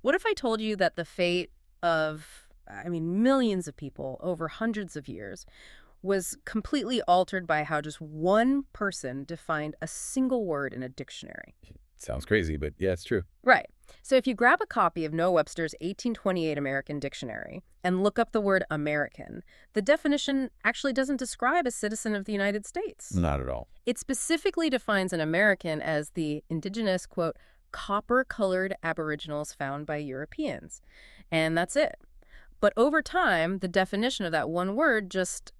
What if I told you that the fate of, millions of people over hundreds of years was completely altered by how just one person defined a single word in a dictionary? Sounds crazy, but yeah, it's true. Right. So if you grab a copy of Noah Webster's 1828 American Dictionary and look up the word American, the definition actually doesn't describe a citizen of the United States. Not at all. It specifically defines an American as the indigenous, quote, copper-colored aboriginals found by Europeans. And that's it. But over time, the definition of that one word just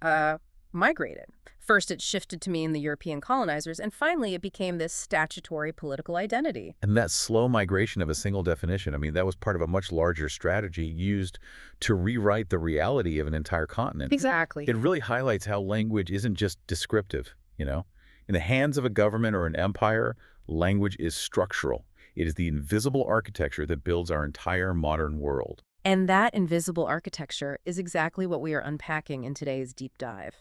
migrated. First, it shifted to mean the European colonizers, and finally, it became this statutory political identity. And that slow migration of a single definition, that was part of a much larger strategy used to rewrite the reality of an entire continent. Exactly. It really highlights how language isn't just descriptive, In the hands of a government or an empire, language is structural. It is the invisible architecture that builds our entire modern world. And that invisible architecture is exactly what we are unpacking in today's deep dive.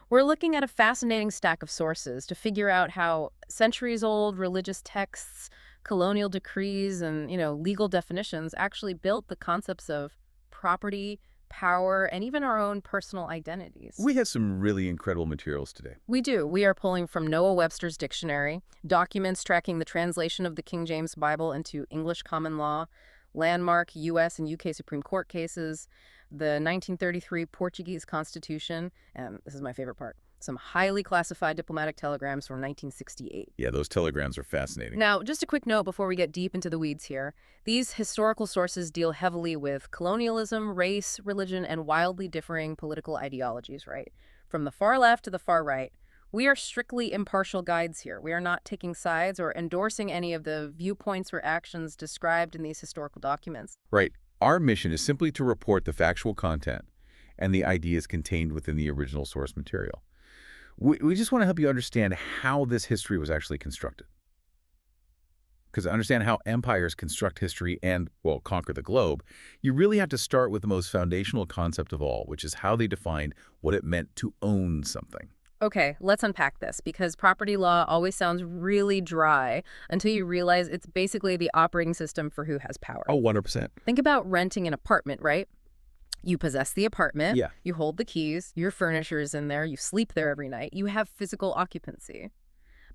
We're looking at a fascinating stack of sources to figure out how centuries-old religious texts, colonial decrees, and, legal definitions actually built the concepts of property, power, and even our own personal identities. We have some really incredible materials today. We do. We are pulling from Noah Webster's dictionary, documents tracking the translation of the King James Bible into English common law, landmark U.S. and U.K. Supreme Court cases, the 1933 Portuguese Constitution, and this is my favorite part, some highly classified diplomatic telegrams from 1968. Yeah, those telegrams are fascinating. Now, just a quick note before we get deep into the weeds here. These historical sources deal heavily with colonialism, race, religion, and wildly differing political ideologies, right? From the far left to the far right. We are strictly impartial guides here. We are not taking sides or endorsing any of the viewpoints or actions described in these historical documents. Right. Our mission is simply to report the factual content and the ideas contained within the original source material. We just want to help you understand how this history was actually constructed. Because to understand how empires construct history and, well, conquer the globe, you really have to start with the most foundational concept of all, which is how they defined what it meant to own something. Okay, let's unpack this, because property law always sounds really dry until you realize it's basically the operating system for who has power. Oh, 100%. Think about renting an apartment, right? You possess the apartment, Yeah. You hold the keys, your furniture is in there, you sleep there every night, you have physical occupancy.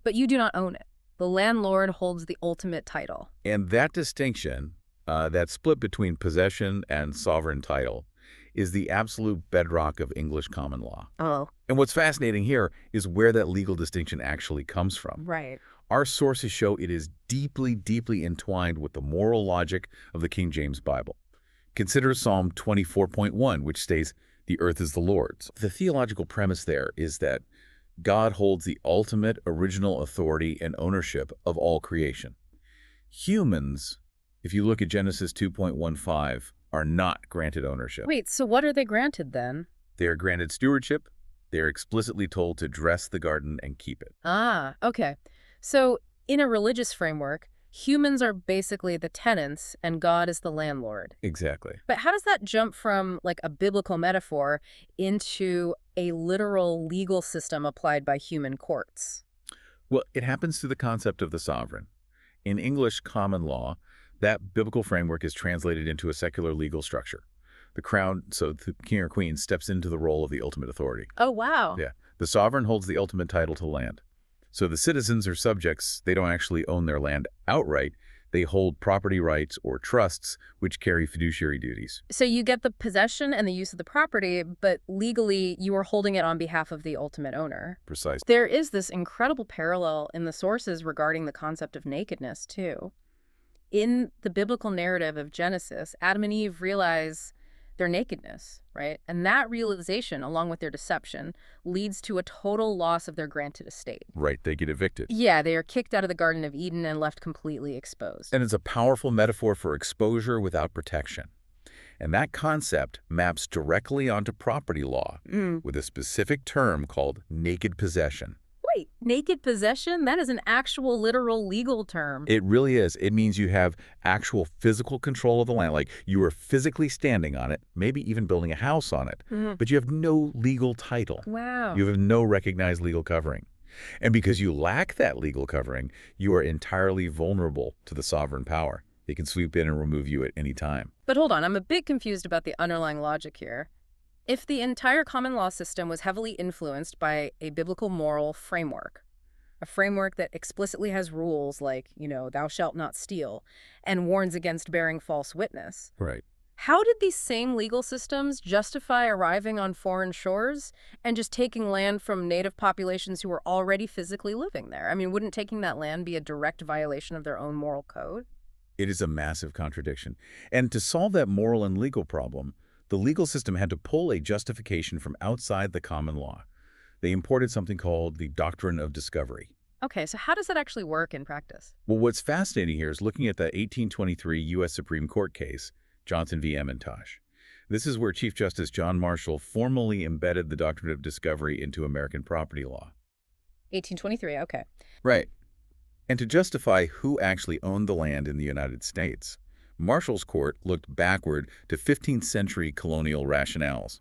But you do not own it. The landlord holds the ultimate title. And that distinction, that split between possession and sovereign title, is the absolute bedrock of English common law. Oh. And what's fascinating here is where that legal distinction actually comes from. Right. Our sources show it is deeply, deeply entwined with the moral logic of the King James Bible. Consider Psalm 24.1, which states, "The earth is the Lord's." The theological premise there is that God holds the ultimate original authority and ownership of all creation. Humans, if you look at Genesis 2.15, are not granted ownership. Wait, so what are they granted then? They are granted stewardship. They are explicitly told to dress the garden and keep it. Ah, okay. So in a religious framework, humans are basically the tenants and God is the landlord. Exactly. But how does that jump from like a biblical metaphor into a literal legal system applied by human courts? Well, it happens through the concept of the sovereign. In English common law, that biblical framework is translated into a secular legal structure. The crown, so the king or queen, steps into the role of the ultimate authority. Oh, wow. Yeah. The sovereign holds the ultimate title to land. So the citizens or subjects, they don't actually own their land outright. They hold property rights or trusts, which carry fiduciary duties. So you get the possession and the use of the property, but legally you are holding it on behalf of the ultimate owner. Precisely. There is this incredible parallel in the sources regarding the concept of nakedness, too. In the biblical narrative of Genesis, Adam and Eve realize their nakedness, right? And that realization, along with their deception, leads to a total loss of their granted estate. Right, they get evicted. Yeah, they are kicked out of the Garden of Eden and left completely exposed. And it's a powerful metaphor for exposure without protection. And that concept maps directly onto property law with a specific term called naked possession. Wait, naked possession? That is an actual, literal, legal term. It really is. It means you have actual physical control of the land, like you are physically standing on it, maybe even building a house on it, but you have no legal title. Wow. You have no recognized legal covering. And because you lack that legal covering, you are entirely vulnerable to the sovereign power. They can sweep in and remove you at any time. But hold on, I'm a bit confused about the underlying logic here. If the entire common law system was heavily influenced by a biblical moral framework, a framework that explicitly has rules like, thou shalt not steal, and warns against bearing false witness, Right. how did these same legal systems justify arriving on foreign shores and just taking land from native populations who were already physically living there? I mean, wouldn't taking that land be a direct violation of their own moral code? It is a massive contradiction. And to solve that moral and legal problem, the legal system had to pull a justification from outside the common law. They imported something called the Doctrine of Discovery. Okay, so how does that actually work in practice? Well, what's fascinating here is looking at the 1823 U.S. Supreme Court case, Johnson v. Emmentosh. This is where Chief Justice John Marshall formally embedded the Doctrine of Discovery into American property law. 1823, okay. Right. And to justify who actually owned the land in the United States, Marshall's court looked backward to 15th century colonial rationales.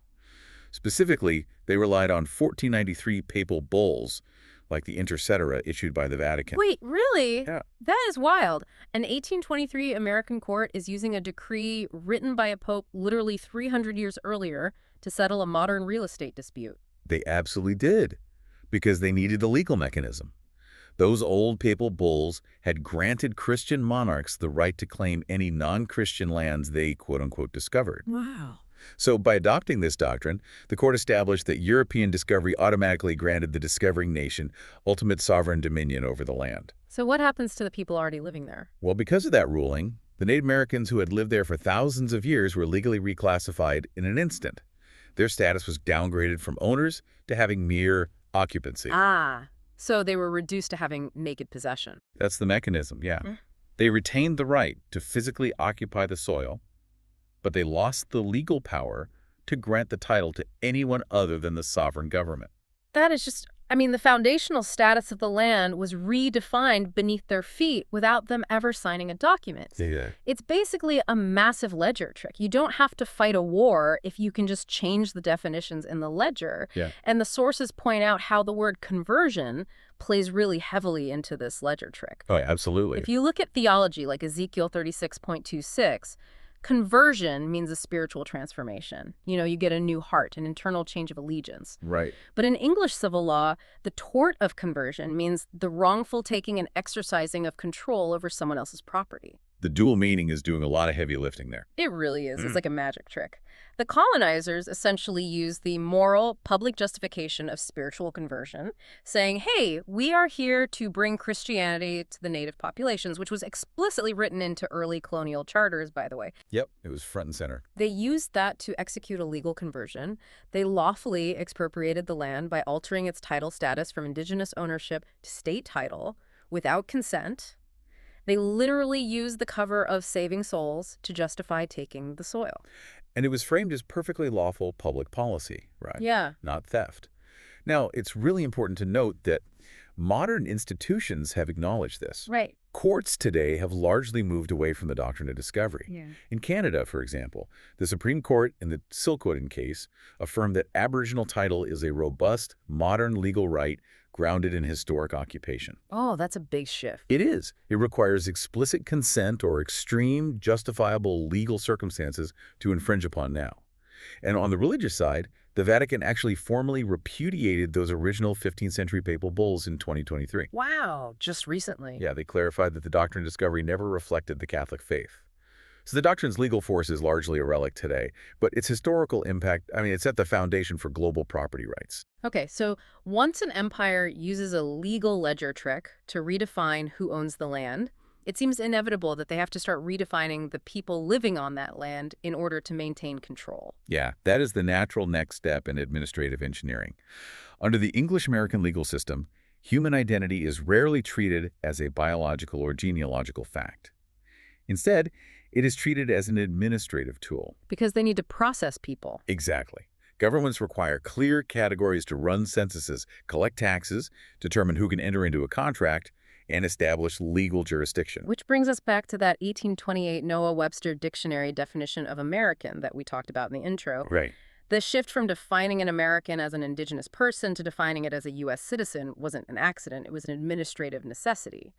Specifically, they relied on 1493 papal bulls, like the Inter Cetera issued by the Vatican. Wait, really? Yeah. That is wild. An 1823 American court is using a decree written by a pope literally 300 years earlier to settle a modern real estate dispute. They absolutely did, because they needed a legal mechanism. Those old papal bulls had granted Christian monarchs the right to claim any non-Christian lands they, quote-unquote, discovered. Wow. So by adopting this doctrine, the court established that European discovery automatically granted the discovering nation ultimate sovereign dominion over the land. So what happens to the people already living there? Well, because of that ruling, the Native Americans who had lived there for thousands of years were legally reclassified in an instant. Their status was downgraded from owners to having mere occupancy. Ah, so they were reduced to having naked possession. That's the mechanism, yeah. They retained the right to physically occupy the soil, but they lost the legal power to grant the title to anyone other than the sovereign government. That is just, the foundational status of the land was redefined beneath their feet without them ever signing a document. Yeah. It's basically a massive ledger trick. You don't have to fight a war if you can just change the definitions in the ledger. Yeah. And the sources point out how the word conversion plays really heavily into this ledger trick. Oh, yeah, absolutely. If you look at theology like Ezekiel 36.26, conversion means a spiritual transformation. You get a new heart, an internal change of allegiance. Right. But in English civil law, the tort of conversion means the wrongful taking and exercising of control over someone else's property. The dual meaning is doing a lot of heavy lifting there. It really is. It's like a magic trick. The colonizers essentially used the moral public justification of spiritual conversion, saying, hey, we are here to bring Christianity to the native populations, which was explicitly written into early colonial charters, by the way. Yep, it was front and center. They used that to execute a legal conversion. They lawfully expropriated the land by altering its title status from indigenous ownership to state title without consent. They literally used the cover of saving souls to justify taking the soil. And it was framed as perfectly lawful public policy, right? Yeah. Not theft. Now, it's really important to note that modern institutions have acknowledged this. Right. Courts today have largely moved away from the Doctrine of Discovery. Yeah. In Canada, for example, the Supreme Court in the Silkwood case affirmed that Aboriginal title is a robust, modern legal right grounded in historic occupation. Oh, that's a big shift. It is. It requires explicit consent or extreme, justifiable legal circumstances to infringe upon now. And on the religious side, the Vatican actually formally repudiated those original 15th century papal bulls in 2023. Wow, just recently. Yeah, they clarified that the Doctrine of Discovery never reflected the Catholic faith. So the doctrine's legal force is largely a relic today, but its historical impact, it's at the foundation for global property rights. Okay, so once an empire uses a legal ledger trick to redefine who owns the land, it seems inevitable that they have to start redefining the people living on that land in order to maintain control. Yeah, that is the natural next step in administrative engineering. Under the English-American legal system, human identity is rarely treated as a biological or genealogical fact. Instead, it is treated as an administrative tool. Because they need to process people. Exactly. Governments require clear categories to run censuses, collect taxes, determine who can enter into a contract, and establish legal jurisdiction. Which brings us back to that 1828 Noah Webster Dictionary definition of American that we talked about in the intro. Right. The shift from defining an American as an indigenous person to defining it as a U.S. citizen wasn't an accident. It was an administrative necessity.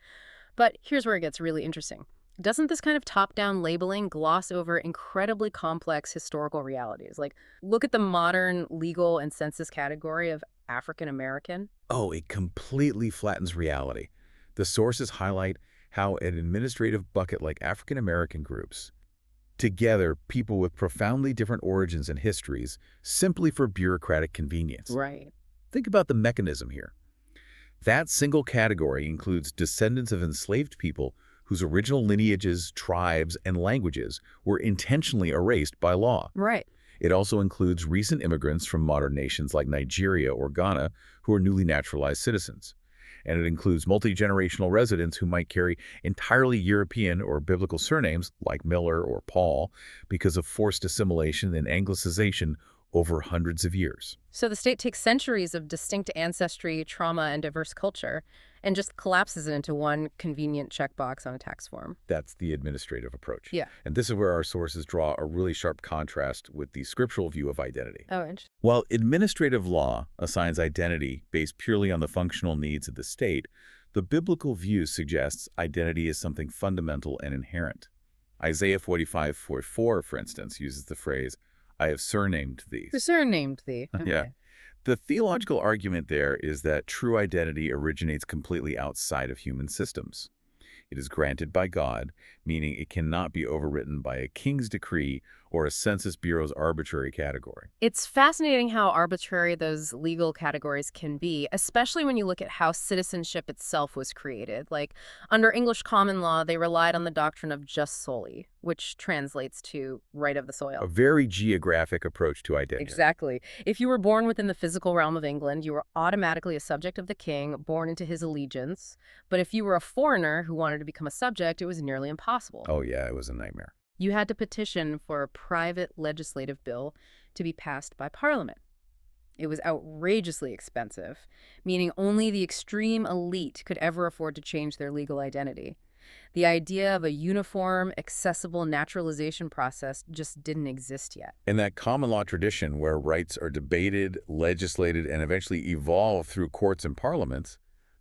But here's where it gets really interesting. Doesn't this kind of top-down labeling gloss over incredibly complex historical realities? Like, look at the modern legal and census category of African American. Oh, it completely flattens reality. The sources highlight how an administrative bucket like African American groups together people with profoundly different origins and histories simply for bureaucratic convenience. Right. Think about the mechanism here. That single category includes descendants of enslaved people whose original lineages, tribes, and languages were intentionally erased by law. Right. It also includes recent immigrants from modern nations like Nigeria or Ghana who are newly naturalized citizens. And it includes multi-generational residents who might carry entirely European or biblical surnames like Miller or Paul because of forced assimilation and anglicization over hundreds of years. So the state takes centuries of distinct ancestry, trauma, and diverse culture and just collapses it into one convenient checkbox on a tax form. That's the administrative approach. Yeah. And this is where our sources draw a really sharp contrast with the scriptural view of identity. Oh, interesting. While administrative law assigns identity based purely on the functional needs of the state, the biblical view suggests identity is something fundamental and inherent. Isaiah 45:4, for instance, uses the phrase, "I have surnamed thee." The surnamed thee. Okay. Yeah. The theological argument there is that true identity originates completely outside of human systems. It is granted by God, meaning it cannot be overwritten by a king's decree or a Census Bureau's arbitrary category. It's fascinating how arbitrary those legal categories can be, especially when you look at how citizenship itself was created. Like, under English common law, they relied on the doctrine of jus soli, which translates to right of the A soil. very geographic approach to identity. Exactly. If you were born within the physical realm of England, you were automatically a subject of the king, born into his allegiance. But if you were a foreigner who wanted to become a subject, it was nearly impossible. Oh yeah, it was a nightmare. You had to petition for a private legislative bill to be passed by Parliament. It was outrageously expensive, meaning only the extreme elite could ever afford to change their legal identity. The idea of a uniform, accessible naturalization process just didn't exist yet. In that common law tradition where rights are debated, legislated, and eventually evolve through courts and parliaments,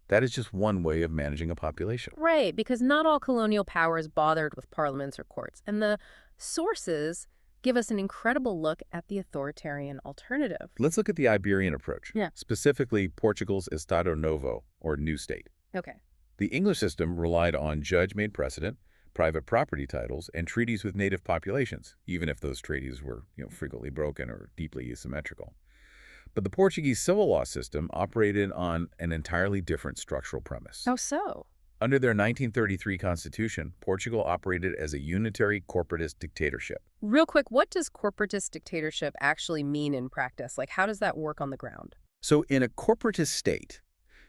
that is just one way of managing a population. Right, because not all colonial powers bothered with parliaments or courts, and the sources give us an incredible look at the authoritarian alternative. Let's look at the Iberian approach, Yeah. specifically Portugal's Estado Novo, or New State. Okay. The English system relied on judge-made precedent, private property titles, and treaties with native populations, even if those treaties were frequently broken or deeply asymmetrical. But the Portuguese civil law system operated on an entirely different structural premise. How so? Under their 1933 constitution, Portugal operated as a unitary corporatist dictatorship. Real quick, what does corporatist dictatorship actually mean in practice? Like, how does that work on the ground? So in a corporatist state,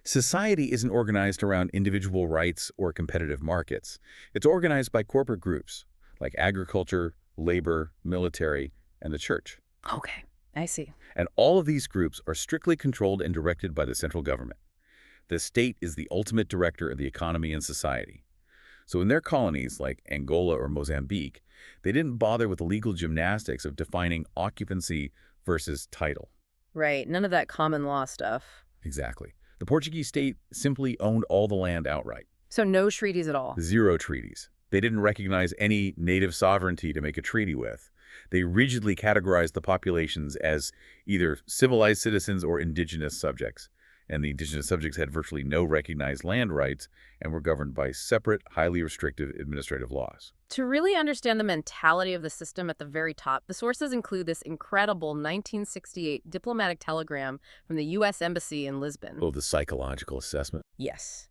society isn't organized around individual rights or competitive markets. It's organized by corporate groups like agriculture, labor, military, and the church. Okay, I see. And all of these groups are strictly controlled and directed by the central government. The state is the ultimate director of the economy and society. So in their colonies, like Angola or Mozambique, they didn't bother with the legal gymnastics of defining occupancy versus title. Right, none of that common law stuff. Exactly. The Portuguese state simply owned all the land outright. So no treaties at all. Zero treaties. They didn't recognize any native sovereignty to make a treaty with. They rigidly categorized the populations as either civilized citizens or indigenous subjects. And the indigenous subjects had virtually no recognized land rights and were governed by separate, highly restrictive administrative laws. To really understand the mentality of the system at the very top, the sources include this incredible 1968 diplomatic telegram from the U.S. Embassy in Lisbon. Oh, the psychological assessment. Yes.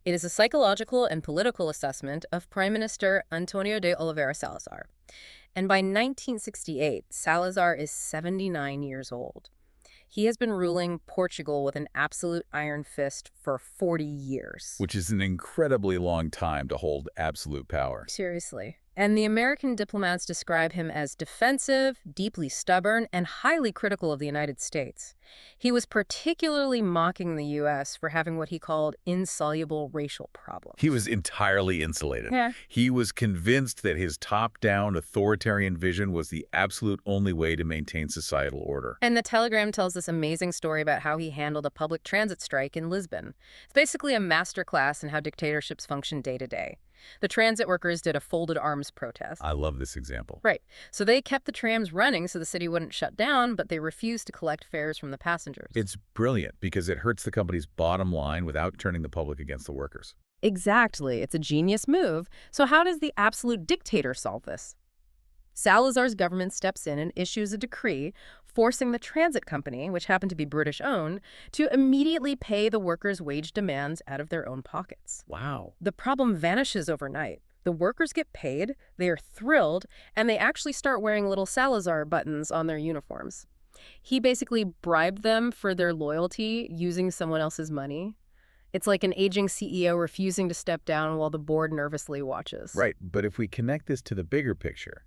It is a psychological and political assessment of Prime Minister Antonio de Oliveira Salazar. And by 1968, Salazar is 79 years old. He has been ruling Portugal with an absolute iron fist for 40 years. Which is an incredibly long time to hold absolute power. Seriously. And the American diplomats describe him as defensive, deeply stubborn, and highly critical of the United States. He was particularly mocking the U.S. for having what he called insoluble racial problems. He was entirely insulated. Yeah. He was convinced that his top-down authoritarian vision was the absolute only way to maintain societal order. And the telegram tells this amazing story about how he handled a public transit strike in Lisbon. It's basically a masterclass in how dictatorships function day to day. The transit workers did a folded arms protest. I love this example. Right. So they kept the trams running so the city wouldn't shut down, but they refused to collect fares from the passengers. It's brilliant because it hurts the company's bottom line without turning the public against the workers. Exactly. It's a genius move. So how does the absolute dictator solve this? Salazar's government steps in and issues a decree forcing the transit company, which happened to be British-owned, to immediately pay the workers' wage demands out of their own pockets. Wow. The problem vanishes overnight. The workers get paid, they are thrilled, and they actually start wearing little Salazar buttons on their uniforms. He basically bribed them for their loyalty using someone else's money. It's like an aging CEO refusing to step down while the board nervously watches. Right, but if we connect this to the bigger picture,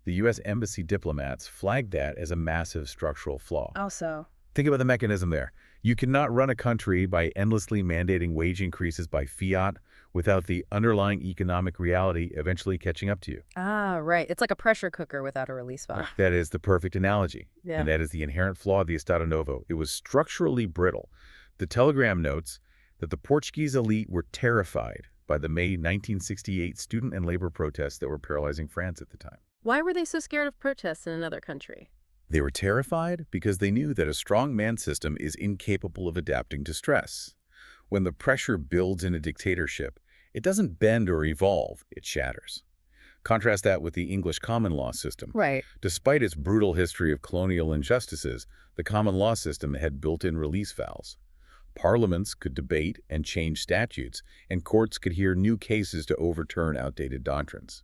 the U.S. Embassy diplomats flagged that as a massive structural flaw. Also, Think about the mechanism there. You cannot run a country by endlessly mandating wage increases by fiat without the underlying economic reality eventually catching up to you. right. It's like a pressure cooker without a release valve. That is the perfect analogy. Yeah. And that is the inherent flaw of the Estado Novo. It was structurally brittle. The telegram notes that the Portuguese elite were terrified by the May 1968 student and labor protests that were paralyzing France at the time. Why were they so scared of protests in another country? They were terrified because they knew that a strong man system is incapable of adapting to stress. When the pressure builds in a dictatorship, it doesn't bend or evolve, it shatters. Contrast that with the English common law system. Right. Despite its brutal history of colonial injustices, the common law system had built-in release valves. Parliaments could debate and change statutes, and courts could hear new cases to overturn outdated doctrines.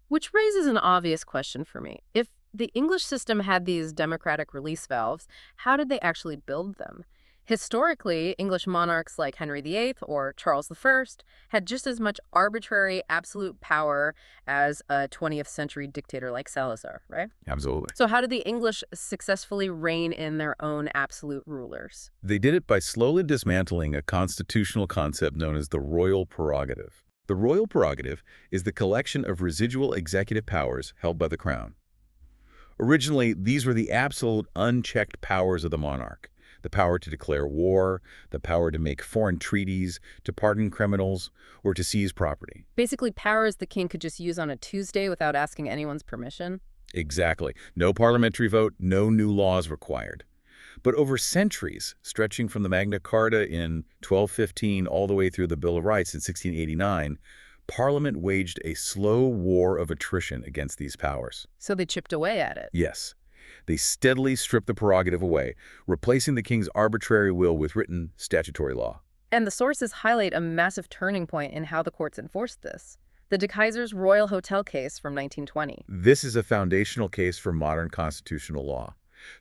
Which raises an obvious question for me. If the English system had these democratic release valves, how did they actually build them? Historically, English monarchs like Henry VIII or Charles I had just as much arbitrary, absolute power as a 20th century dictator like Salazar, right? Absolutely. So how did the English successfully rein in their own absolute rulers? They did it by slowly dismantling a constitutional concept known as the royal prerogative. The royal prerogative is the collection of residual executive powers held by the crown. Originally, these were the absolute unchecked powers of the monarch. The power to declare war, the power to make foreign treaties, to pardon criminals, or to seize property. Basically, powers the king could just use on a Tuesday without asking anyone's permission. Exactly. No parliamentary vote, no new laws required. But over centuries, stretching from the Magna Carta in 1215 all the way through the Bill of Rights in 1689, Parliament waged a slow war of attrition against these powers. So they chipped away at it. Yes. They steadily stripped the prerogative away, replacing the king's arbitrary will with written statutory law. And the sources highlight a massive turning point in how the courts enforced this. The De Keyser's Royal Hotel case from 1920. This is a foundational case for modern constitutional law.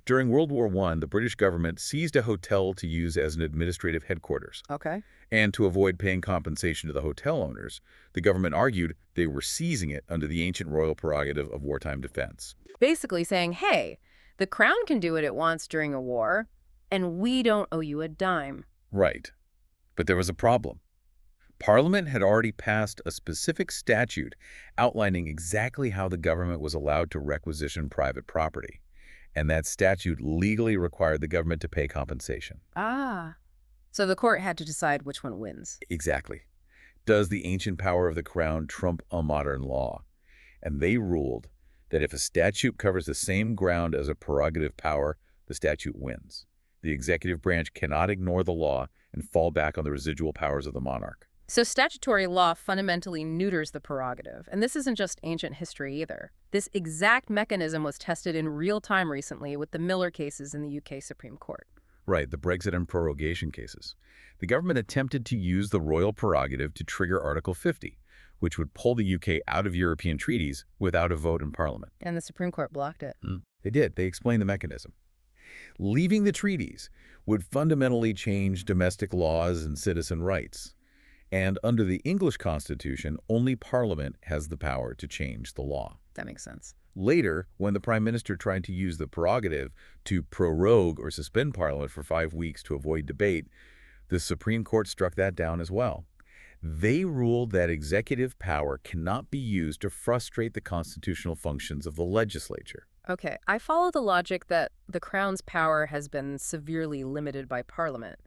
During World War I, the British government seized a hotel to use as an administrative headquarters. Okay. And to avoid paying compensation to the hotel owners, the government argued they were seizing it under the ancient royal prerogative of wartime defense. Basically saying, hey, the crown can do what it wants during a war, and we don't owe you a dime. Right. But there was a problem. Parliament had already passed a specific statute outlining exactly how the government was allowed to requisition private property. And that statute legally required the government to pay compensation. Ah. So the court had to decide which one wins. Exactly. Does the ancient power of the crown trump a modern law? And they ruled that if a statute covers the same ground as a prerogative power, the statute wins. The executive branch cannot ignore the law and fall back on the residual powers of the monarch. So statutory law fundamentally neuters the prerogative. And this isn't just ancient history either. This exact mechanism was tested in real time recently with the Miller cases in the UK Supreme Court. Right, the Brexit and prorogation cases. The government attempted to use the royal prerogative to trigger Article 50, which would pull the UK out of European treaties without a vote in Parliament. And the Supreme Court blocked it. They did. They explained the mechanism. Leaving the treaties would fundamentally change domestic laws and citizen rights. And under the English Constitution, only Parliament has the power to change the law. That makes sense. Later, when the Prime Minister tried to use the prerogative to prorogue or suspend Parliament for 5 weeks to avoid debate, the Supreme Court struck that down as well. They ruled that executive power cannot be used to frustrate the constitutional functions of the legislature. Okay, I follow the logic that the Crown's power has been severely limited by Parliament.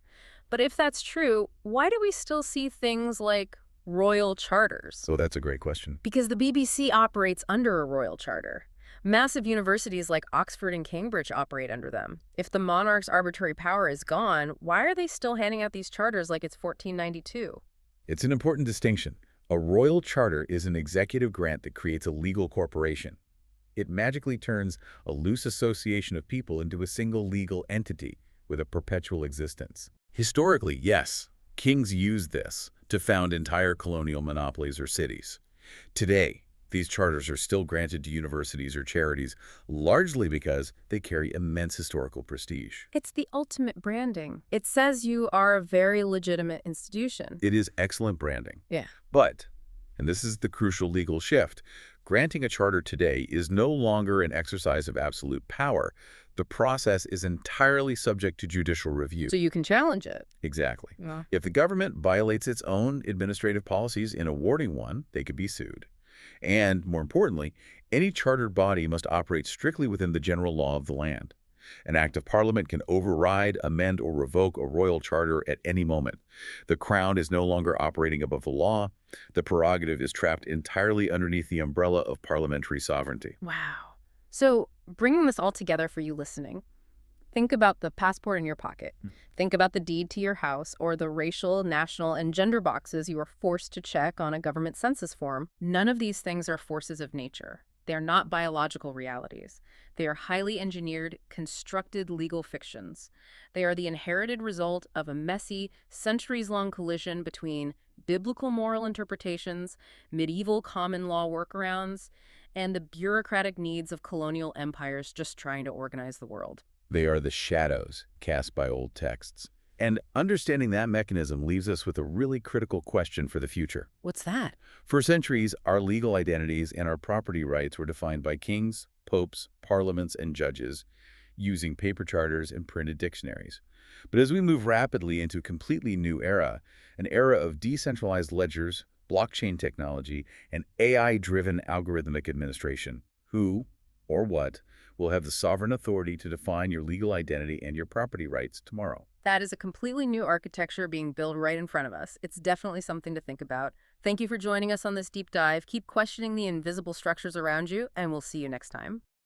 But if that's true, why do we still see things like Royal charters. So that's a great question. Because the BBC operates under a royal charter. Massive universities like Oxford and Cambridge operate under them. If the monarch's arbitrary power is gone, why are they still handing out these charters like it's 1492? It's an important distinction. A royal charter is an executive grant that creates a legal corporation. It magically turns a loose association of people into a single legal entity with a perpetual existence. Historically, yes, kings used this to found entire colonial monopolies or cities. Today, these charters are still granted to universities or charities, largely because they carry immense historical prestige. It's the ultimate branding. It says you are a very legitimate institution. It is excellent branding. Yeah. But, and this is the crucial legal shift, granting a charter today is no longer an exercise of absolute power. The process is entirely subject to judicial review. So you can challenge it. Exactly. Yeah. If the government violates its own administrative policies in awarding one, they could be sued. And, more importantly, any chartered body must operate strictly within the general law of the land. An act of parliament can override, amend, or revoke a royal charter at any moment. The crown is no longer operating above the law. The prerogative is trapped entirely underneath the umbrella of parliamentary sovereignty. Wow. So, bringing this all together for you listening, think about the passport in your pocket. Think about the deed to your house or the racial, national, and gender boxes you are forced to check on a government census form. None of these things are forces of nature. They are not biological realities. They are highly engineered, constructed legal fictions. They are the inherited result of a messy, centuries-long collision between biblical moral interpretations, medieval common law workarounds, and the bureaucratic needs of colonial empires just trying to organize the world. They are the shadows cast by old texts. And understanding that mechanism leaves us with a really critical question for the future. What's that? For centuries, our legal identities and our property rights were defined by kings, popes, parliaments, and judges, using paper charters and printed dictionaries. But as we move rapidly into a completely new era, an era of decentralized ledgers, blockchain technology, and AI-driven algorithmic administration, who, or what, will have the sovereign authority to define your legal identity and your property rights tomorrow. That is a completely new architecture being built right in front of us. It's definitely something to think about. Thank you for joining us on this deep dive. Keep questioning the invisible structures around you, and we'll see you next time.